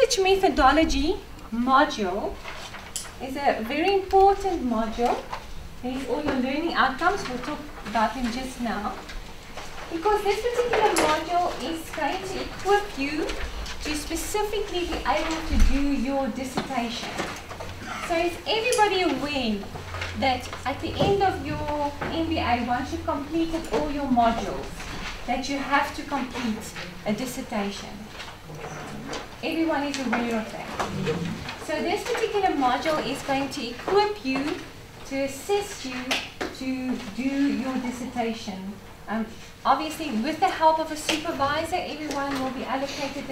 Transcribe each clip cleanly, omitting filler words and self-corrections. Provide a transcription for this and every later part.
research methodology module is a very important module. There's all your learning outcomes. We'll talk about them just now. Because this particular module is going to equip you to specifically be able to do your dissertation. So is everybody aware that at the end of your MBA, once you've completed all your modules, that you have to complete a dissertation? Everyone is aware of that. So this particular module is going to equip you to assist you to do your dissertation. Obviously, with the help of a supervisor, everyone will be allocated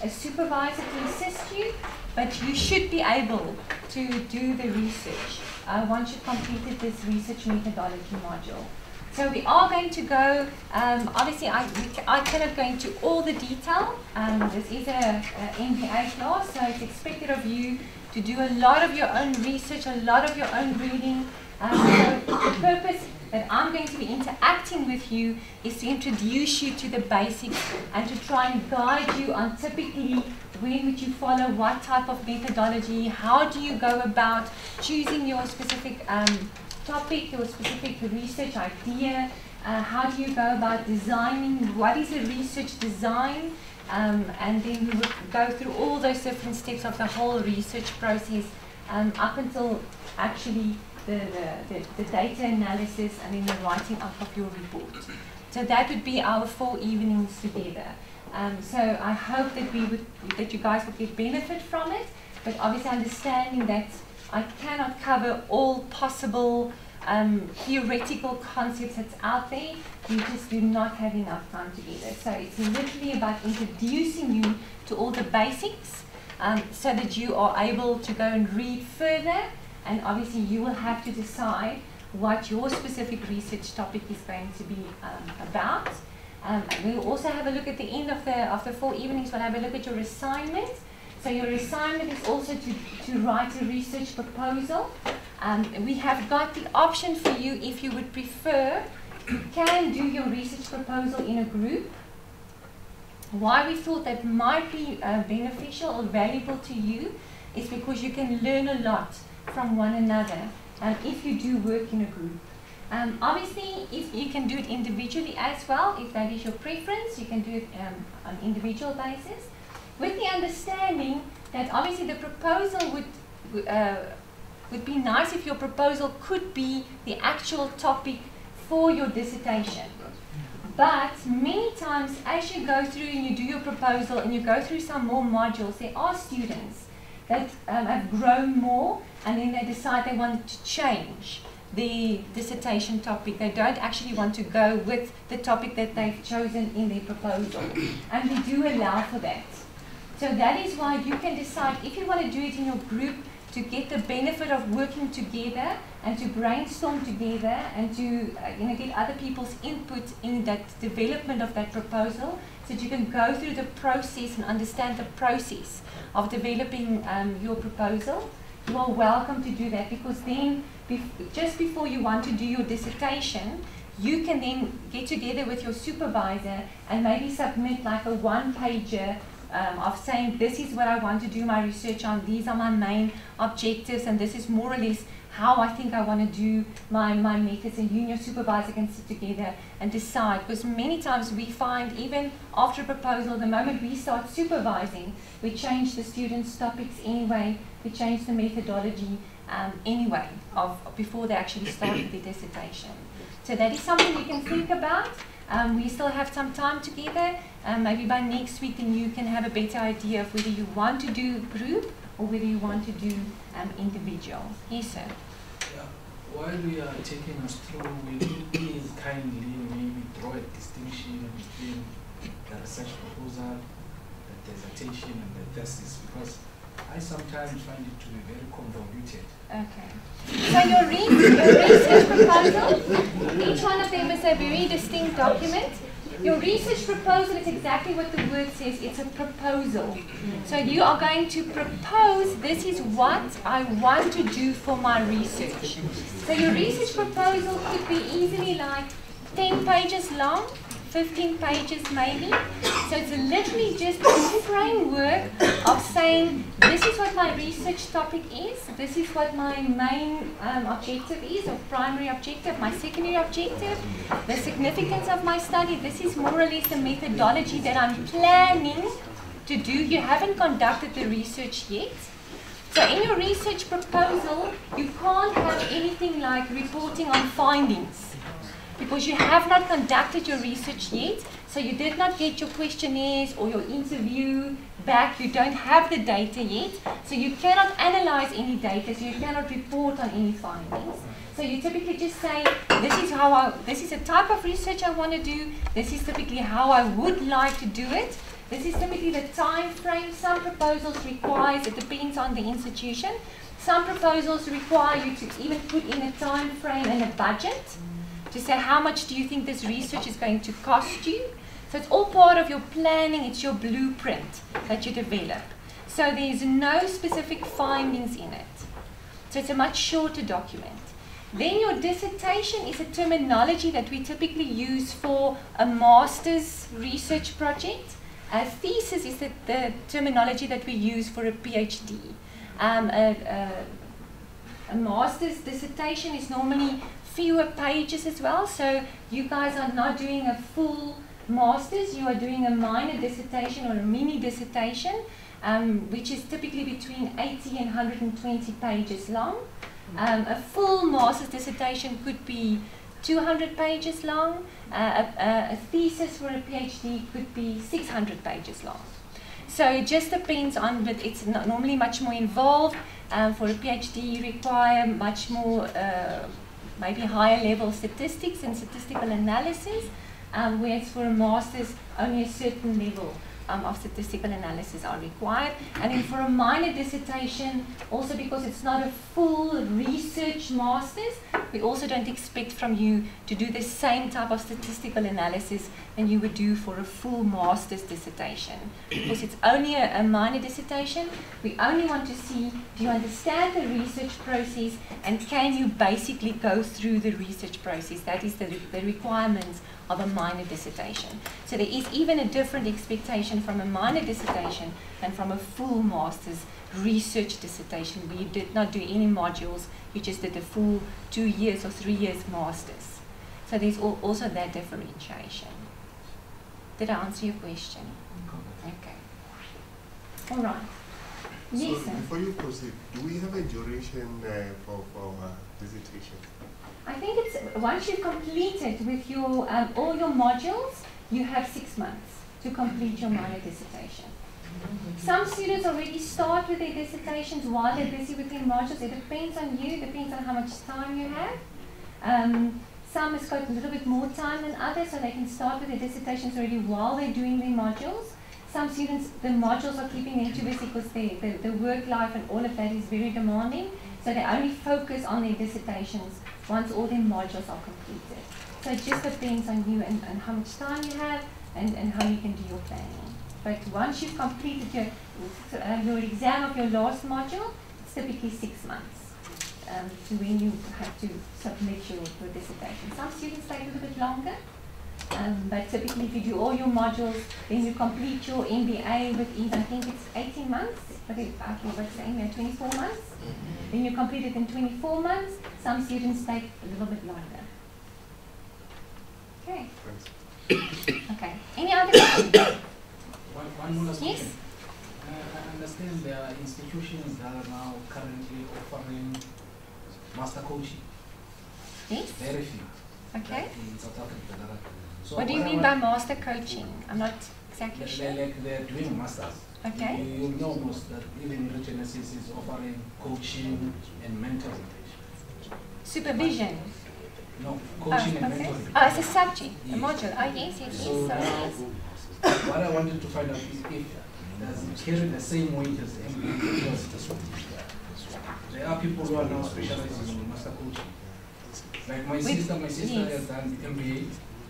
a supervisor to assist you, but you should be able to do the research once you've completed this research methodology module. So we are going to go, obviously I cannot go into all the detail. This is a MBA class, so it's expected of you to do a lot of your own research, a lot of your own reading. So the purpose that I'm going to be interacting with you is to introduce you to the basics and to try and guide you on typically when would you follow what type of methodology, how do you go about choosing your specific topic, your specific research idea, how do you go about designing, what is a research design, and then we would go through all those different steps of the whole research process up until actually the data analysis and then the writing up of your report. So that would be our 4 evenings together. So I hope that you guys would get benefit from it, but obviously understanding that I cannot cover all possible theoretical concepts that's out there. We just do not have enough time together. So it's literally about introducing you to all the basics so that you are able to go and read further, and obviously you will have to decide what your specific research topic is going to be about. We'll also have a look at the end of the 4 evenings. We'll have a look at your assignment. So your assignment is also to write a research proposal. We have got the option for you, if you would prefer, you can do your research proposal in a group. Why we thought that might be beneficial or valuable to you is because you can learn a lot from one another if you do work in a group. Obviously, if you can do it individually as well, if that is your preference, you can do it on an individual basis, with the understanding that obviously the proposal would be nice if your proposal could be the actual topic for your dissertation. But many times as you go through and you do your proposal and you go through some more modules, there are students that have grown more and then they decide they want to change the dissertation topic. They don't actually want to go with the topic that they've chosen in their proposal. And we do allow for that. So that is why you can decide if you want to do it in your group to get the benefit of working together and to brainstorm together and to get other people's input in that development of that proposal, so that you can go through the process and understand the process of developing your proposal. You are welcome to do that, because then just before you want to do your dissertation, you can then get together with your supervisor and maybe submit like a 1-pager of saying, this is what I want to do my research on, these are my main objectives, and this is more or less how I think I want to do my methods, and you and your supervisor can sit together and decide. Because many times we find, even after a proposal, the moment we start supervising, we change the students' topics anyway, we change the methodology anyway, before they actually start with the dissertation. So that is something you can think about. We still have some time together. Maybe by next week then you can have a better idea of whether you want to do group or whether you want to do individual. Yes, sir. Yeah. While we are taking us through, will you please kindly maybe draw a distinction between the research proposal, the dissertation, and the thesis? Because I sometimes find it to be very convoluted. Okay. So your research proposal, each one of them is a very distinct document. Your research proposal is exactly what the word says, it's a proposal. So you are going to propose, this is what I want to do for my research. So your research proposal could be easily like 10 pages long, 15 pages maybe. So it's literally just a framework of saying, this is what my research topic is, this is what my main objective is, or primary objective, my secondary objective, the significance of my study. This is more or less the methodology that I'm planning to do. You haven't conducted the research yet. So in your research proposal, you can't have anything like reporting on findings, because you have not conducted your research yet, so you did not get your questionnaires or your interview back, you don't have the data yet, so you cannot analyze any data, so you cannot report on any findings. So you typically just say, this is a type of research I want to do, this is typically how I would like to do it, this is typically the time frame. Some proposals require, it depends on the institution, some proposals require you to even put in a time frame and a budget to say how much do you think this research is going to cost you. So it's all part of your planning, it's your blueprint that you develop. So there's no specific findings in it. So it's a much shorter document. Then your dissertation is a terminology that we typically use for a master's research project. A thesis is the terminology that we use for a PhD. A master's dissertation is normally fewer pages as well, so you guys are not doing a full master's, you are doing a minor dissertation or a mini dissertation, which is typically between 80 and 120 pages long. A full master's dissertation could be 200 pages long. A thesis for a PhD could be 600 pages long. So it just depends on, but it's normally much more involved. For a PhD, you require much more, maybe higher level statistics and statistical analysis, whereas for a master's, only a certain level of statistical analysis are required. And then for a minor dissertation, also because it's not a full research master's, we also don't expect from you to do the same type of statistical analysis than you would do for a full master's dissertation. Because it's only a minor dissertation, we only want to see, do you understand the research process, and can you basically go through the research process? That is the requirements of a minor dissertation. So there is even a different expectation from a minor dissertation than from a full master's research dissertation, where you did not do any modules, you just did a full 2 years or 3 years master's. So there's also that differentiation. Did I answer your question? Okay. All right. Yes, so before you proceed, do we have a duration for our dissertation? I think it's once you've completed with your all your modules, you have 6 months to complete your minor dissertation. Some students already start with their dissertations while they're busy with their modules. It depends on you, depends on how much time you have. Some has got a little bit more time than others, so they can start with their dissertations already while they're doing their modules. Some students, the modules are keeping them too busy because the work life and all of that is very demanding, so they only focus on their dissertations once all their modules are completed. So it just depends on you and how much time you have and how you can do your planning. But once you've completed your exam of your last module, it's typically 6 months to when you have to submit your dissertation. Some students take a little bit longer, but typically if you do all your modules, then you complete your MBA within, I think it's 18 months, but what's the MBA, 24 months? Then you complete it in 24 months. Some students take a little bit longer. Okay. Okay. Any other questions? One more question. Yes? I understand there are institutions that are now currently offering master coaching. Yes? Very few. Okay. In South Africa. So What do you mean by master coaching? I'm not exactly sure. They're doing masters. Okay. You know most that even Regenesys is offering coaching and mentoring. Supervision. No, coaching and okay. mentoring. Oh, it's a subject, a Yes. module. Oh, yes, yes, So yes. Sorry, now, yes. what I wanted to find out is if does it carry the same weight as MBA, because there are people who are now specializing in master coaching. Like my sister yes. has done MBA.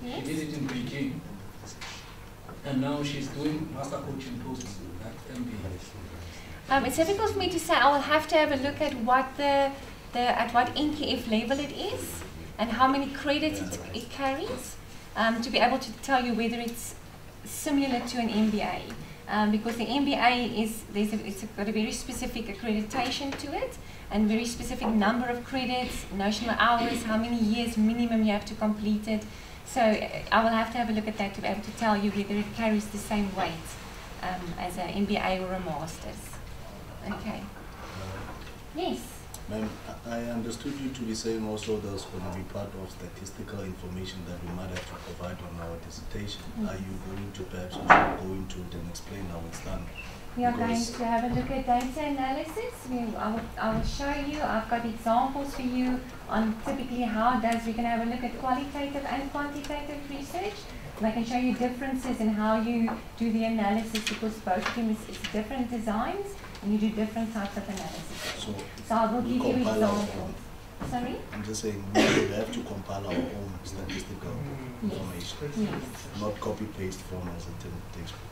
Yes. She did it in Beijing, and now she's doing master coaching posts at MBA. It's difficult for me to say. I will have to have a look at what at what NKF level it is and how many credits it carries. to be able to tell you whether it's similar to an MBA. Because the MBA it's got a very specific accreditation to it, and very specific number of credits, notional hours, how many years minimum you have to complete it. So I will have to have a look at that to be able to tell you whether it carries the same weight as an MBA or a master's. Okay. Yes. Ma'am, I understood you to be saying also there's going to be part of statistical information that we might have to provide on our dissertation. Are you going to perhaps also go into it and explain how it's done? We are going to have a look at data analysis. I will show you. I've got examples for you on typically how we're going to have a look at qualitative and quantitative research. And I can show you differences in how you do the analysis, because both of them is different designs and you do different types of analysis. So I will give you examples. Sorry? I'm just saying we will have to compile our own statistical information, not copy-paste from as a textbook.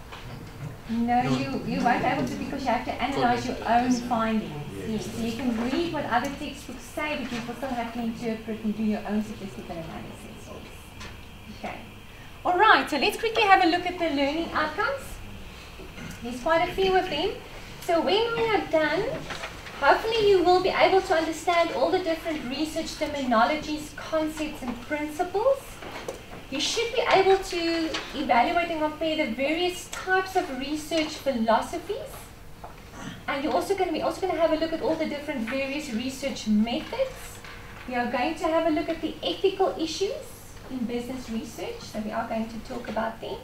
No, you won't be able to, because you have to analyze your own findings. Yes. So you can read what other textbooks say, but you will still have to interpret and do your own statistical analysis. Okay. All right, so let's quickly have a look at the learning outcomes. There's quite a few of them. So when we are done, hopefully you will be able to understand all the different research terminologies, concepts and principles. You should be able to evaluate and compare the various types of research philosophies. And you're also going to have a look at all the different various research methods. We are going to have a look at the ethical issues in business research, so we are going to talk about them.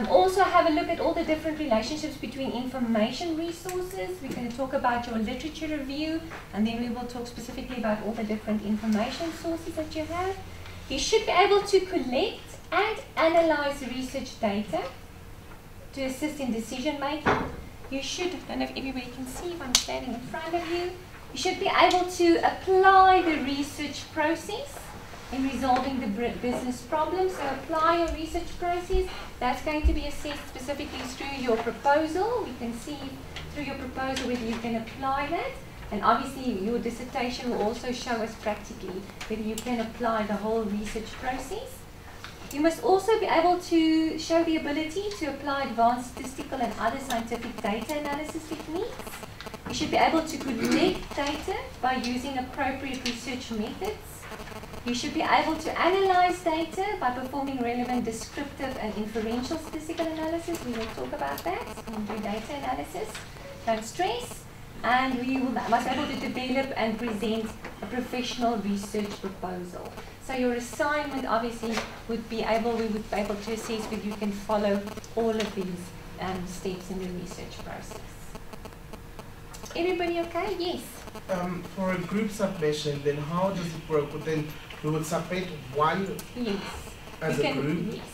Also have a look at all the different relationships between information resources. We're going to talk about your literature review, and then we will talk specifically about all the different information sources that you have. You should be able to collect and analyze research data to assist in decision making. You should, I don't know if everybody can see if I'm standing in front of you, you should be able to apply the research process in resolving the business problem. So apply your research process. That's going to be assessed specifically through your proposal. We can see through your proposal whether you can apply that. And obviously your dissertation will also show us practically whether you can apply the whole research process. You must also be able to show the ability to apply advanced statistical and other scientific data analysis techniques. You should be able to collect data by using appropriate research methods. You should be able to analyze data by performing relevant descriptive and inferential statistical analysis. We will talk about that. We'll do data analysis. Don't stress. And we must be able to develop and present a professional research proposal. So your assignment obviously we would be able to assess whether you can follow all of these steps in the research process. Everybody okay? Yes. For a group submission, then how does it work? Then we would submit one as a group? Yes.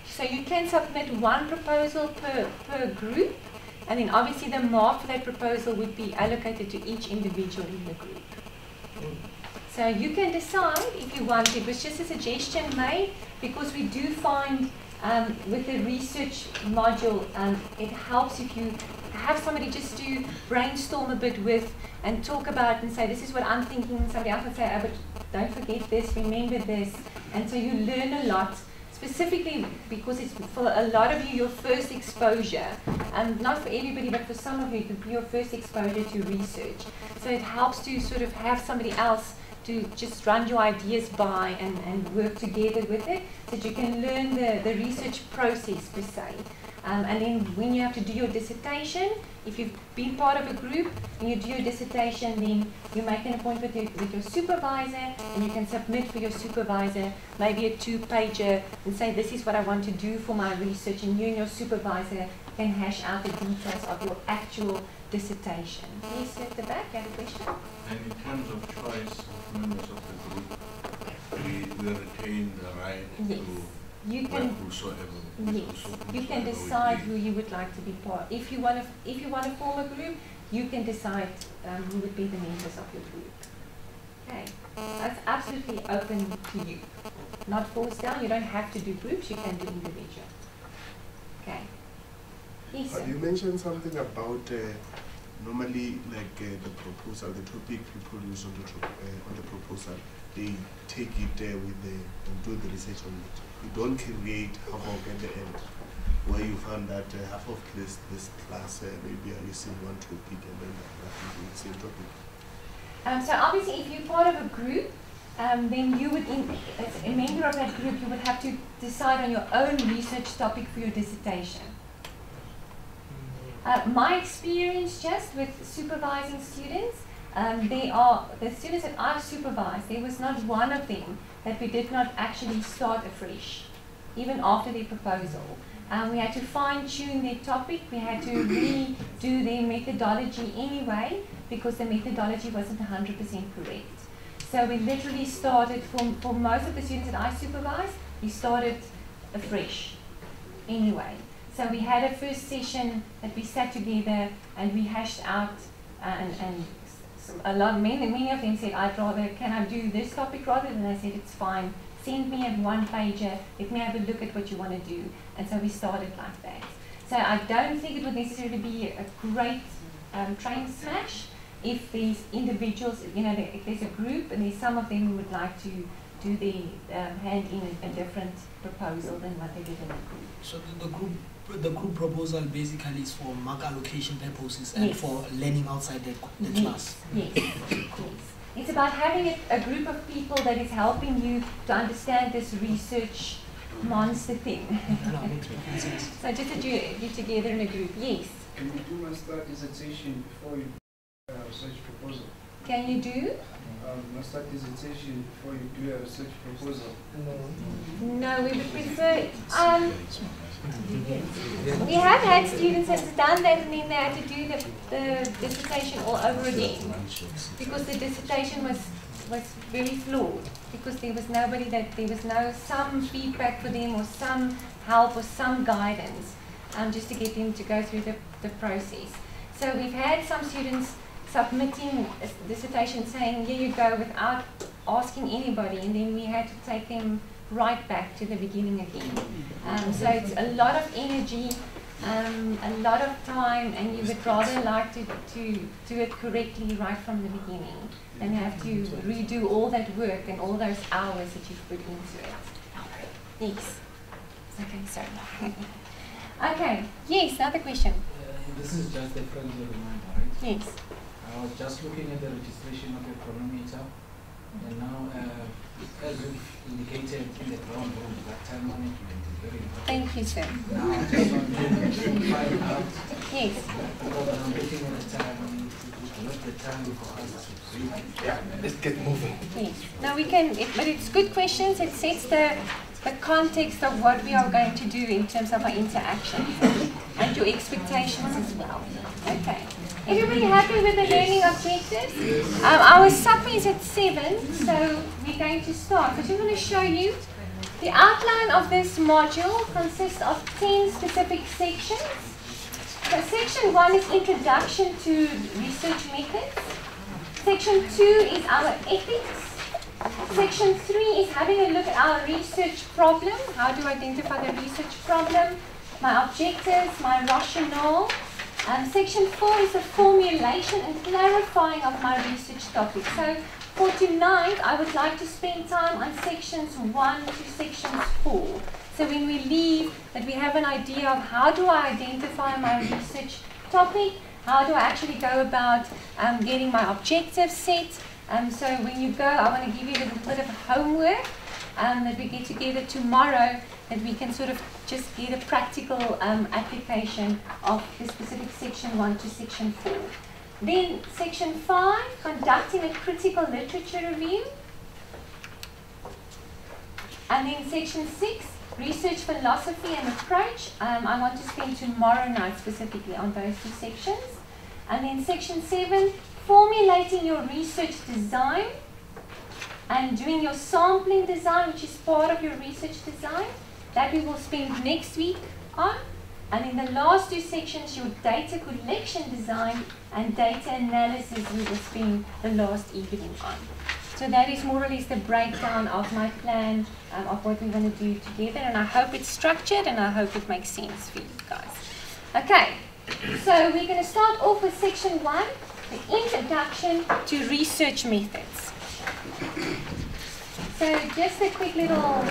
So you can submit one proposal per group, and then obviously the mark for that proposal would be allocated to each individual in the group. So you can decide if you want. It was just a suggestion made because we do find with the research module, it helps if you have somebody just to brainstorm a bit with and talk about and say, this is what I'm thinking. Somebody else will say, oh, but don't forget this, remember this. And so you learn a lot, specifically because it's for a lot of you your first exposure. Not for everybody, but for some of you, it could be your first exposure to research. So it helps to sort of have somebody else to just run your ideas by and work together with it, so that you can learn the research process per se. And then when you have to do your dissertation, if you've been part of a group and you do your dissertation, then you make an appointment with your supervisor, and you can submit for your supervisor maybe a 2-pager and say, this is what I want to do for my research, and you and your supervisor can hash out the details of your actual dissertation. Yes, at the back, you have a question? And in terms of choice of members of the group, we retain the right to you can, work whosoever. yes, you can decide who you would like to be part. If you want to form a group, you can decide who would be the members of your group. Okay, that's absolutely open to you. Not forced down. You don't have to do groups. You can do individual. Okay. Yes, sir. You mentioned something about normally like the proposal, the topic you produce on the proposal. They take it with and do the research on it. you don't create havoc at the end, where you find that half of this class maybe are using one topic and then nothing to the same topic. So obviously, if you're part of a group, then you would, as a member of that group, you would have to decide on your own research topic for your dissertation. My experience just with supervising students, the students that I supervised, there was not one of them that we did not actually start afresh, even after their proposal. We had to fine-tune their topic, we had to redo their methodology anyway, because the methodology wasn't 100% correct. So we literally started, for most of the students that I supervised, we started afresh anyway. So we had a first session that we sat together and we hashed out, and many of them said, can I do this topic rather? And I said, it's fine, send me a one-pager, let me have a look at what you want to do. And so we started like that. So I don't think it would necessarily be a great train smash if these individuals, if there's a group and there's some of them who would like to do hand in a different proposal than what they did in the group. So the group proposal basically is for mark allocation purposes and for learning outside the class. Yes, yes. It's about having a group of people that is helping you to understand this research monster thing. So just that you're together in a group, yes. Can you do master dissertation before you do a research proposal? Can you do? Master dissertation before you do a research proposal? No, we would prefer. We have had students that have done that and then they had to do the dissertation all over again because the dissertation was very flawed, because there was some feedback for them or some help or some guidance just to get them to go through the process. So we've had some students submitting a dissertation saying, here you go, without asking anybody, and then we had to take them right back to the beginning again. So it's a lot of energy, a lot of time, and you would rather like to do it correctly right from the beginning than have to redo all that work and all those hours that you've put into it. Yes. Okay, sorry. Okay, yes, another question. This is just a friendly reminder, right? Yes. I was just looking at the registration of a chronometer, and now, as you've indicated in the ground rule, that time management is very important. Thank you, sir. Now, I just want to find out, yes, because I'm looking at the time, not the time for us to read. Yeah, let's get moving. yes. Now we can, but it's good questions. It sets the context of what we are going to do in terms of our interactions and your expectations as well. Okay. Everybody happy with the learning objectives? Our supper is at 7, so we're going to start. I just want to show you the outline of this module consists of 10 specific sections. So section 1 is Introduction to Research Methods. Section 2 is our ethics. Section 3 is having a look at our research problem, how to identify the research problem, my objectives, my rationale. Section 4 is the formulation and clarifying of my research topic. So for tonight, I would like to spend time on sections 1 to sections 4. So when we leave, that we have an idea of how do I identify my research topic, how do I actually go about getting my objectives set. So when you go, I want to give you a little bit of homework that we get together tomorrow, that we can sort of just get a practical application of the specific section 1 to section 4. Then section 5, conducting a critical literature review. And then section 6, research philosophy and approach. I want to spend tomorrow night specifically on those 2 sections. And then section 7, formulating your research design and doing your sampling design, which is part of your research design. That we will spend next week on. And in the last 2 sections, your data collection design and data analysis we will spend the last evening on. So that is more or less the breakdown of my plan of what we want to do together. And I hope it's structured and I hope it makes sense for you guys. Okay, so we're going to start off with section 1, the introduction to research methods. So just a quick little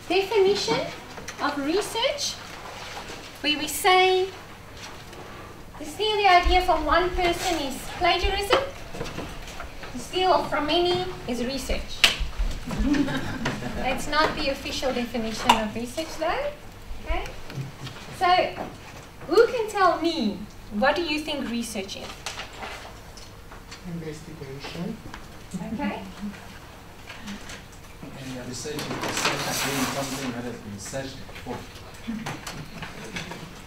definition of research, where we say to steal the idea from one person is plagiarism, to steal from many is research. That's not the official definition of research though. Okay? So, who can tell me, what do you think research is? Investigation. Okay? And research is again something that has been searched before.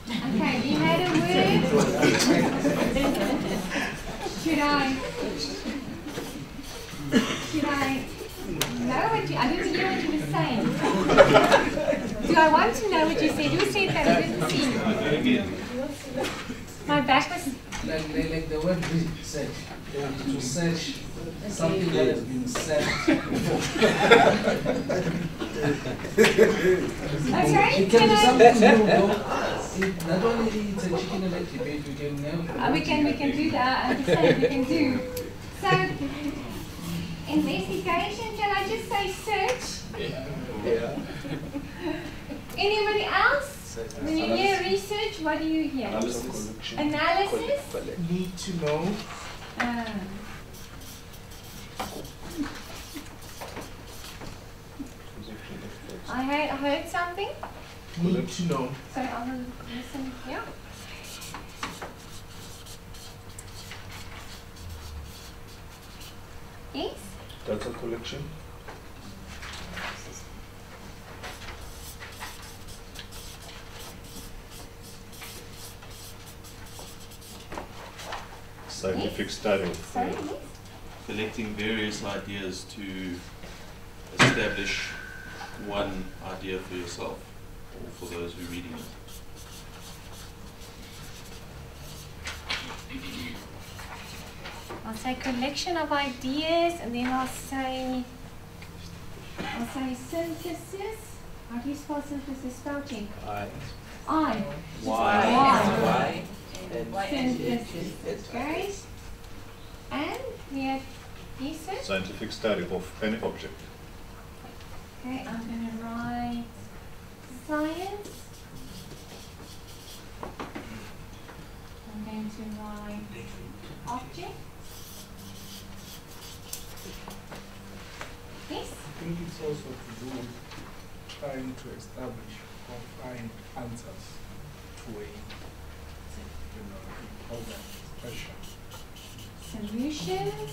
Okay, you had a word. Should I know what you, I didn't hear what you were saying. Do I want to know what you said? Who said that? I didn't see. My back was... Like the word research, to search something that has been searched before. Okay, It can be something new though. Not only it's a chicken and egg debate, we can never... we can do that. I understand we can do. So, investigation, shall I just say search? Yeah. Anybody else? When you hear research, what do you hear? Analysis? Need to know. I heard something. Need to know. Sorry, I will listen here. Yes? Data collection. Scientific study of Sorry, yes? Collecting various ideas to establish one idea for yourself or for those who are reading it. I'll say collection of ideas, and then I'll say synthesis. How do you spell synthesis? Spell check. I. Why? Synthesis. Okay. And we have research. scientific study of any object. Okay, I'm going to write science. I'm going to write object. Yes? I think it's also to do with trying to establish or find answers to a, problem, question. Solutions.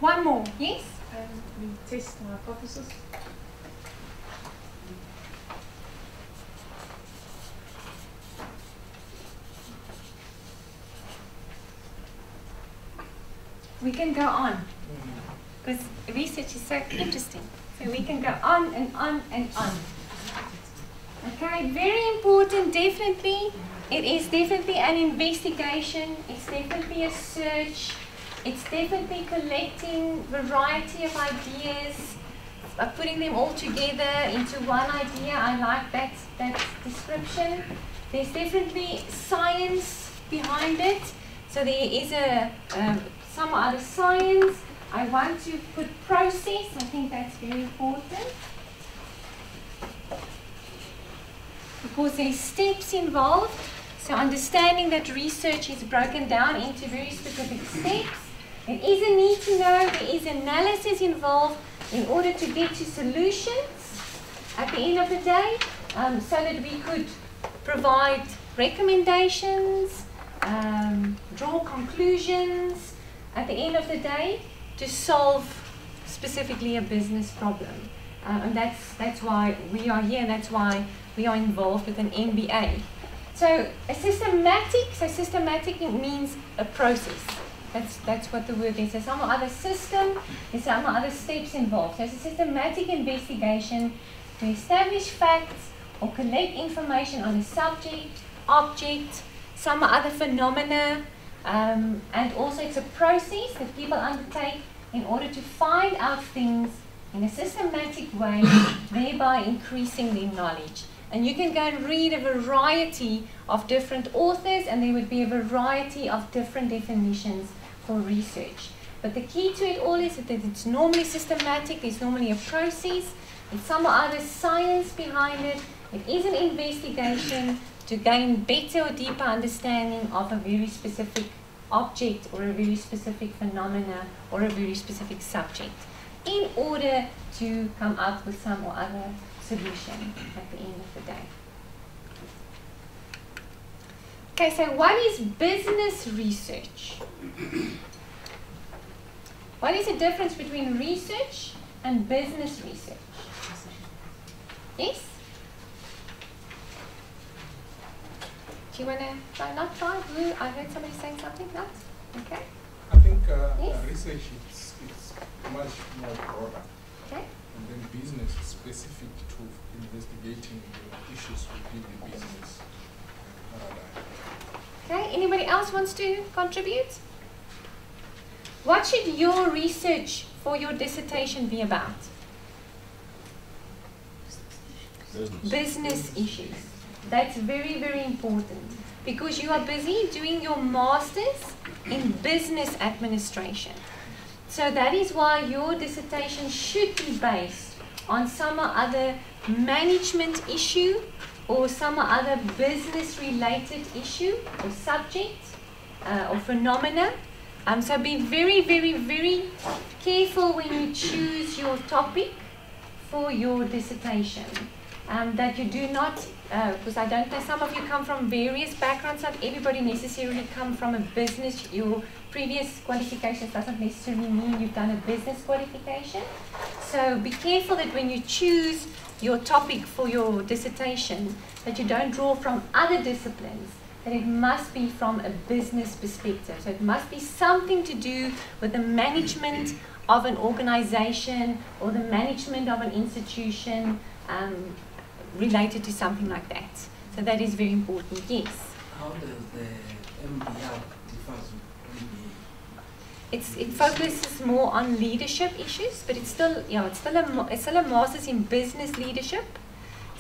One more, yes? We test the hypothesis. We can go on, because research is so interesting. So we can go on and on and on. Okay, very important, definitely. It is definitely an investigation. It's definitely a search. It's definitely collecting variety of ideas, putting them all together into one idea. I like that description. There's definitely science behind it. So there is some other science. I want to put process. I think that's very important, because there's steps involved. So understanding that research is broken down into very specific steps. There is a need to know, there is analysis involved in order to get to solutions at the end of the day, so that we could provide recommendations, draw conclusions at the end of the day to solve specifically a business problem. And that's why we are here, and that's why we are involved with an MBA. So systematic means a process. That's what the word is. There's some other system, there's some other steps involved. So it's a systematic investigation to establish facts or collect information on a subject, object, some other phenomena, and also it's a process that people undertake in order to find out things in a systematic way, thereby increasing their knowledge. And you can go and read a variety of different authors, and there would be a variety of different definitions for research. But the key to it all is that it's normally systematic, there's normally a process, It's some other science behind it. It is an investigation to gain better or deeper understanding of a very specific object or a very specific phenomena or a very specific subject in order to come up with some or other solution at the end of the day. Okay, so what is business research? What is the difference between research and business research? Yes? Do you want to try? Not try? I heard somebody saying something. Not? Okay. I think Yes? research is much more broader. Okay. And then business is specific to investigating the issues within the business paradigm. Okay, anybody else wants to contribute? What should your research for your dissertation be about? Business issues. That's very, very important because you are busy doing your master's in business administration. So that is why your dissertation should be based on some other management issue or some other business-related issue or subject or phenomena. So be very, very, very careful when you choose your topic for your dissertation. That you do not, because I don't know, some of you come from various backgrounds, not everybody necessarily come from a business. Your previous qualifications doesn't necessarily mean you've done a business qualification. So be careful that when you choose your topic for your dissertation, that you don't draw from other disciplines, that it must be from a business perspective. So it must be something to do with the management of an organization or the management of an institution related to something like that. So that is very important, yes. How does the MBA differ from MBA? It focuses more on leadership issues, but it's still a master's in business leadership.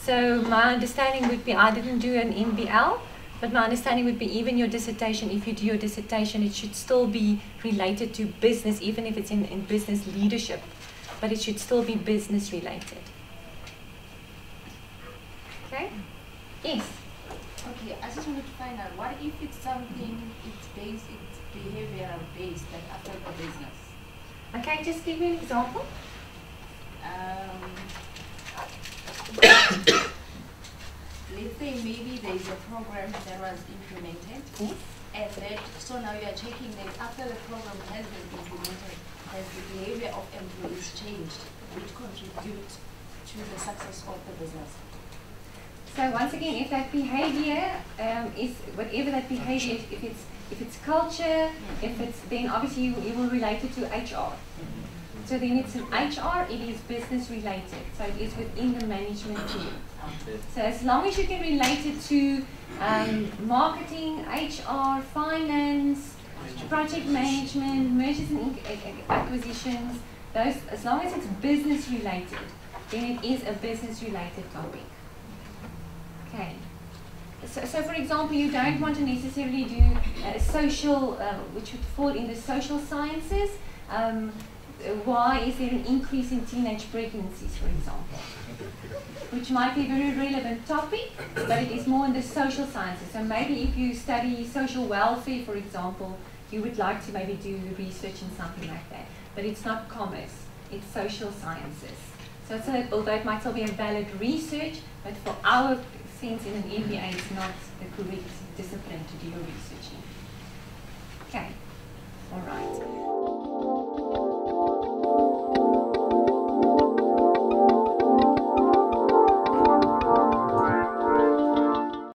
So my understanding would be, I didn't do an MBL, but my understanding would be even your dissertation, if you do your dissertation, it should still be related to business, even if it's in business leadership, but it should still be business related. Okay? Yes? Okay, I just wanted to find out, what if it's something, it's behavioral based, like after the business? Okay, just give me an example. Let's say maybe there is a program that was implemented, and then so now you are checking that after the program has been implemented, has the behavior of employees changed, which contributes to the success of the business. So once again, if that behavior is whatever that behavior is, if it's culture, if it's, then obviously you will relate it to HR. So then it's an HR, it is business related. So it is within the management team. So as long as you can relate it to marketing, HR, finance, project management, mergers and acquisitions, those, as long as it's business related, then it is a business related topic. Okay. So for example, you don't want to necessarily do social, which would fall in the social sciences. Why is there an increase in teenage pregnancies, for example? Which might be a very relevant topic, but it is more in the social sciences. So maybe if you study social welfare, for example, you would like to maybe do research in something like that. But it's not commerce, it's social sciences. So that although it might still be a valid research, but for our sense in an MBA, it's not the correct discipline to do your research in.